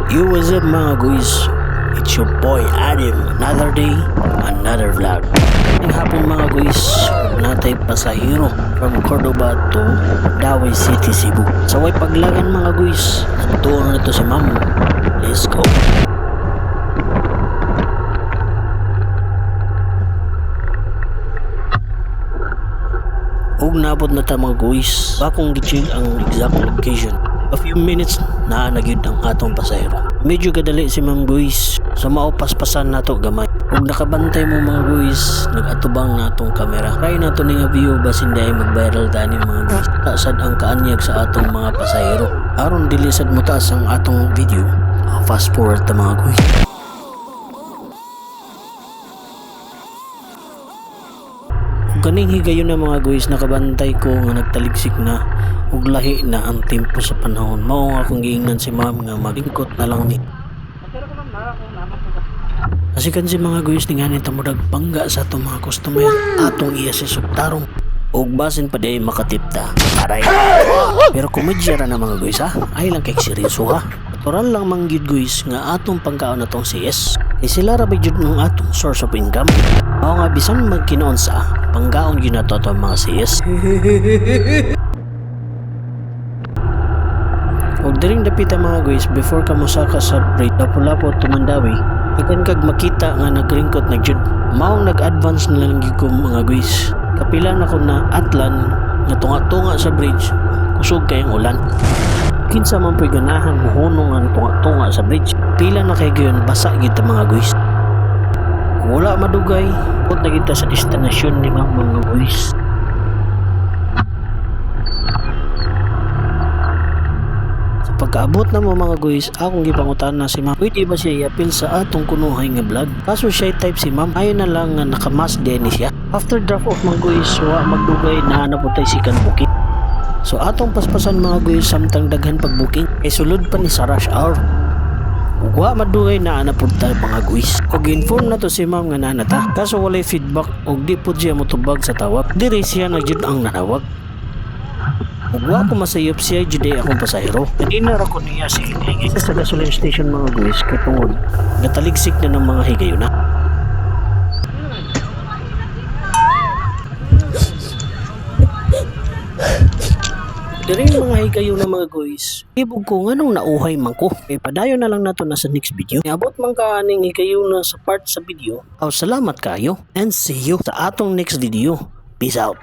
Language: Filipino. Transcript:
Yo, what's up mga guys? It's your boy Adam. Another day, another vlog. Ang hapon mga guys, natay pasahero from Cordoba to Daway City, Cebu. Sa way paglagan mga guys, tuon na to si ma'am. Let's go. Ug naabot na ta mga guys, bakong gichig ang exact location. A few minutes na nagyud ang atong pasahero. Medyo kadali si ma'am guys, sa maupaspasan nato gamay. Ug nakabantay mo mga guys, nagatubang natong kamera. Try nato ning view basin dai mag-viral tani mga guys. Tasad ang kaanyag sa atong mga pasahero. Aron dili sad mo taas ang atong video. Fast forward ta mga guys. Kaning higayon na mga guys, nakabantay ko nga nagtaligsik na ug lahi na ang tempo sa panahon. Mao nga akong giingnan si ma'am nga maglingkot na lang ni. Kasi kan si mga guys ni nga nito mo dagpangga sa atong mga customer, atong i-assess og tarong ug basin pa di makatipta. Aray. Pero komedya ra na mga guys ha. Ay lang kay seryoso ha. Natural lang manggid guys nga atong pangkaon natong CS. Sila ra ba jud ng atong source of income. Mao nga bisan magkinoon sa panggaon gyud nato atong mga CS. Og diring dapita mga guys, before ka mosaka sa bridge Lapu-Lapu to Mandawi, ikan kag makita nga nagringkot nagjud. Mao nag-advance na lang gyud ko mga guys. Kapila na ko na atlan nga tunga-tunga sa bridge, kusog kayong ulan. Kinsa man po'y ganahan mohunong ang tunga-tunga sa bridge. Pila na kay gayon basa gyud ta mga guys. Wala madugay, put na kita sa destinasyon ni mga guys. Sa pagkaabot na mo mga guys, akong gipangutan na si ma'am, pwede ba siya i-appeal sa atong kunuhay nga vlog? Kaso siya type si ma'am, ayaw na lang nga nakamas din siya. After drop off mga guys, wa magdugay na naputay si kan booking. So atong paspasan mga guys, samtang daghan pag booking, kay sulod pa ni sa rush hour. Wa madugay na anapunta mga guys. Og inform na to si ma'am nga nanata. Kaso walay feedback og di pud siya motubag sa tawag. Diri siya nagjud ang nanawag. Ug wa ko masayop siya jud akong pasahero. Kanina ra ko niya si higay sa gasoline station mga guys kay tungod gataligsik na ng mga higayon na. Diri mga higayon na mga guys, ibog ko nganong nauhay man ko. Kay padayon na lang nato na sa next video. Niabot man ka aning higayon na sa part sa video. Salamat kayo and see you sa atong next video. Peace out.